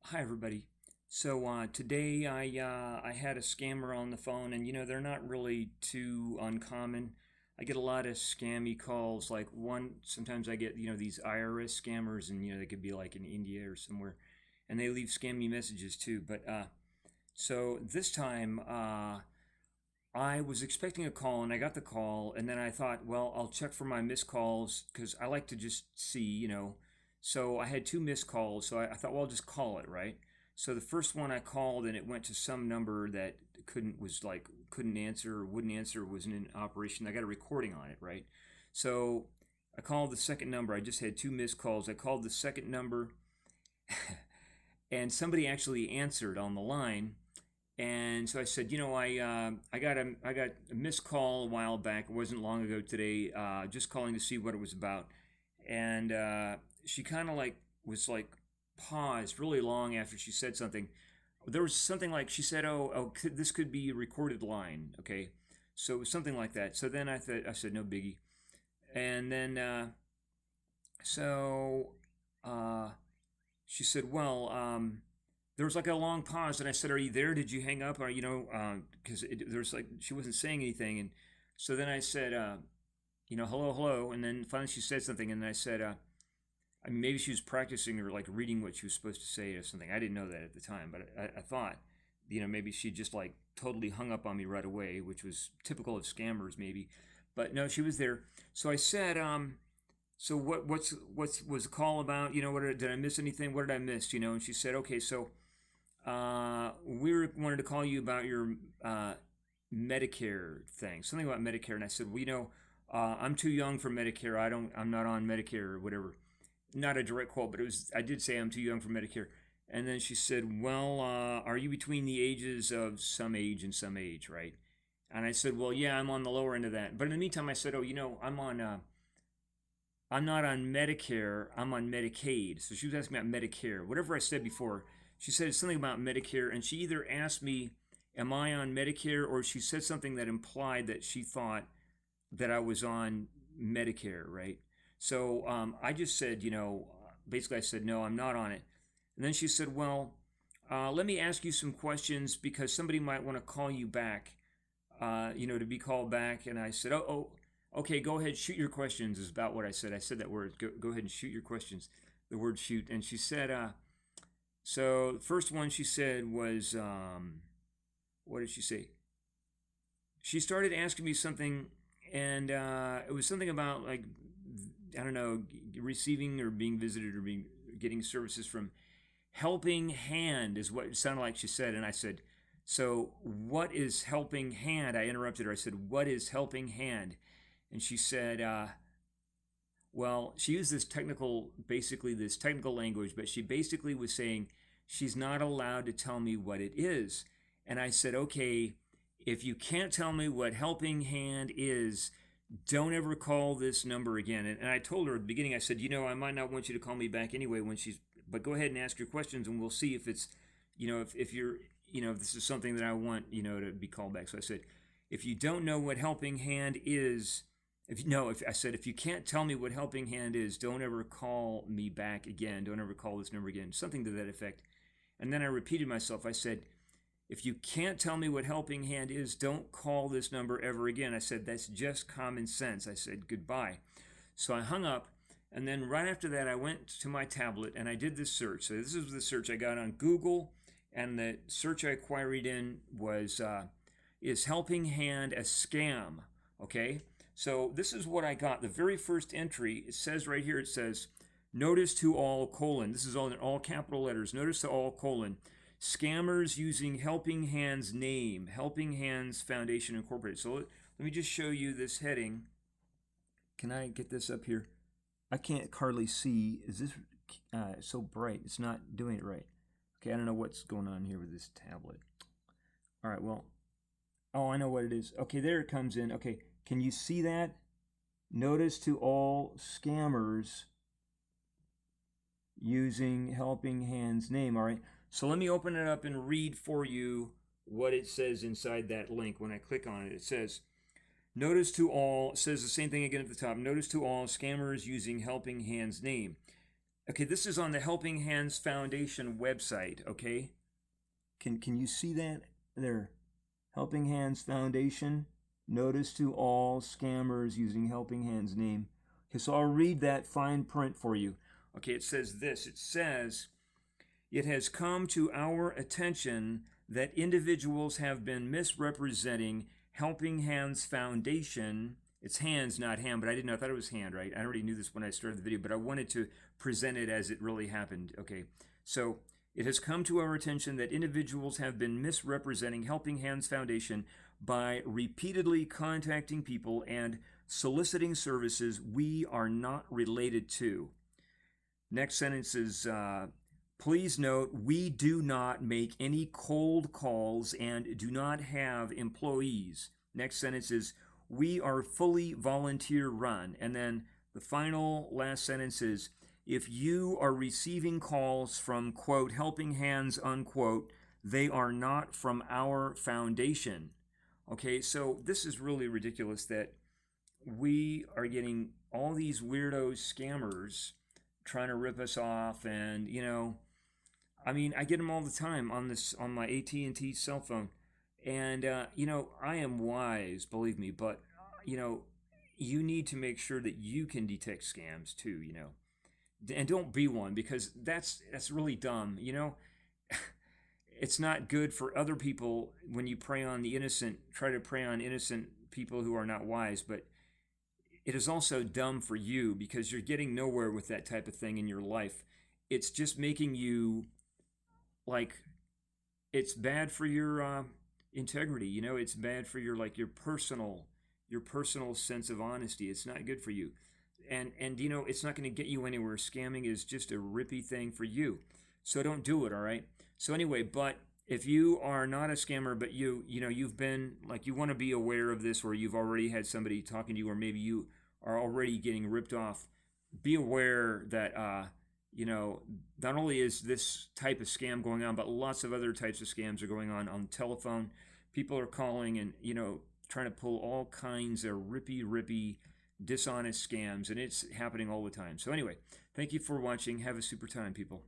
Hi everybody. So today I had a scammer on the phone, and they're not really too uncommon. I get a lot of scammy calls. Like one, sometimes I get these IRS scammers, and they could be like in India or somewhere, and they leave scammy messages too. But so this time I was expecting a call, and I got the call, and then I thought, well, I'll check for my missed calls because I like to just see. So I had two missed calls, so I thought, well, I'll just call it, right? So the first one I called, and it went to some number that couldn't answer or wouldn't answer, wasn't in operation. I got a recording on it, right? So I called the second number. I just had two missed calls. I called the second number, and somebody actually answered on the line. And so I said, I got a missed call a while back. It wasn't long ago today. Just calling to see what it was about. And she kind of was paused really long after she said something. There was something like she said, "Oh, this could be a recorded line." Okay, so it was something like that. So then I said, "No biggie." And then so uh, she said, "Well." There was like a long pause, and I said, "Are you there? Did you hang up?" Or because there's like she wasn't saying anything, and so then I said, "Hello, hello," and then finally she said something, and I said, I mean, maybe she was practicing or like reading what she was supposed to say or something. I didn't know that at the time, but I thought, maybe she just like totally hung up on me right away, which was typical of scammers, maybe. But no, she was there. So I said, so what's was the call about? Did I miss anything? What did I miss? And she said, okay, so we wanted to call you about your Medicare thing, something about Medicare. And I said, well, I'm too young for Medicare. I'm not on Medicare or whatever. Not a direct quote, but I did say I'm too young for Medicare. And then she said, well, are you between the ages of some age and some age, right? And I said, well, yeah, I'm on the lower end of that. But in the meantime, I said, oh, I'm not on Medicare, I'm on Medicaid. So she was asking about Medicare. Whatever I said before, she said something about Medicare, and she either asked me, am I on Medicare, or she said something that implied that she thought that I was on Medicare, right? So I just said, basically I said, no, I'm not on it. And then she said, well, let me ask you some questions because somebody might want to call you back, to be called back. And I said, okay, go ahead, shoot your questions, is about what I said. I said that word, go ahead and shoot your questions, the word shoot. And she said, so the first one she said was, what did she say? She started asking me something, and it was something about like, I don't know, receiving or being visited or getting services from Helping Hand is what it sounded like she said. And I said, so what is Helping Hand? I interrupted her. I said, what is Helping Hand? And she said, well, she used basically this technical language, but she basically was saying she's not allowed to tell me what it is. And I said, okay, if you can't tell me what Helping Hand is, don't ever call this number again. And I told her at the beginning, I said, I might not want you to call me back anyway but go ahead and ask your questions, and we'll see if it's, if you're, if this is something that I want, to be called back. So I said, if you don't know what Helping Hand is, if I said, if you can't tell me what Helping Hand is, don't ever call me back again. Don't ever call this number again. Something to that effect. And then I repeated myself. I said, if you can't tell me what Helping Hand is, don't call this number ever again. I said, that's just common sense. I said, goodbye. So I hung up, and then right after that, I went to my tablet and I did this search. So this is the search I got on Google, and the search I queried in was, is Helping Hand a scam? Okay, so this is what I got. The very first entry, it says right here, it says, notice to all, colon. This is all in all capital letters. Notice to all, colon. Scammers using Helping Hand's name, Helping Hands Foundation Incorporated. So let me just show you this heading. Can I get this up here? I can't hardly see. Is this so bright? It's not doing it right. Okay, I don't know what's going on here with this tablet. All right, well, oh, I know what it is. Okay, there it comes in. Okay, can you see that? Notice to all scammers using Helping Hand's name. All right, so let me open it up and read for you what it says inside that link. When I click on it, it says, notice to all, it says the same thing again at the top. Notice to all scammers using Helping Hand's name. Okay, this is on the Helping Hands Foundation website, okay? Can you see that there? Helping Hands Foundation. Notice to all scammers using Helping Hands name. Okay, so I'll read that fine print for you. Okay, it says this. It says, it has come to our attention that individuals have been misrepresenting Helping Hands Foundation. It's hands, not hand, but I didn't know. I thought it was hand, right? I already knew this when I started the video, but I wanted to present it as it really happened. Okay, so it has come to our attention that individuals have been misrepresenting Helping Hands Foundation by repeatedly contacting people and soliciting services we are not related to. Next sentence is, please note, we do not make any cold calls and do not have employees. Next sentence is, we are fully volunteer run. And then the final last sentence is, if you are receiving calls from, quote, Helping Hands, unquote, they are not from our foundation. Okay, so this is really ridiculous that we are getting all these weirdo scammers trying to rip us off. And, I mean, I get them all the time on my AT&T cell phone. And, I am wise, believe me, but, you need to make sure that you can detect scams too, and don't be one, because that's really dumb. It's not good for other people when you prey on the innocent, try to prey on innocent people who are not wise, but it is also dumb for you because you're getting nowhere with that type of thing in your life. It's just making you, like, it's bad for your integrity. It's bad for your, like, your personal sense of honesty. It's not good for you. And it's not going to get you anywhere. Scamming is just a rippy thing for you. So don't do it, all right? So anyway, but if you are not a scammer, but you've been, like, you want to be aware of this, or you've already had somebody talking to you, or maybe you are already getting ripped off, be aware that not only is this type of scam going on, but lots of other types of scams are going on telephone. People are calling and trying to pull all kinds of rippy dishonest scams, and it's happening all the time. So anyway, thank you for watching. Have a super time, people.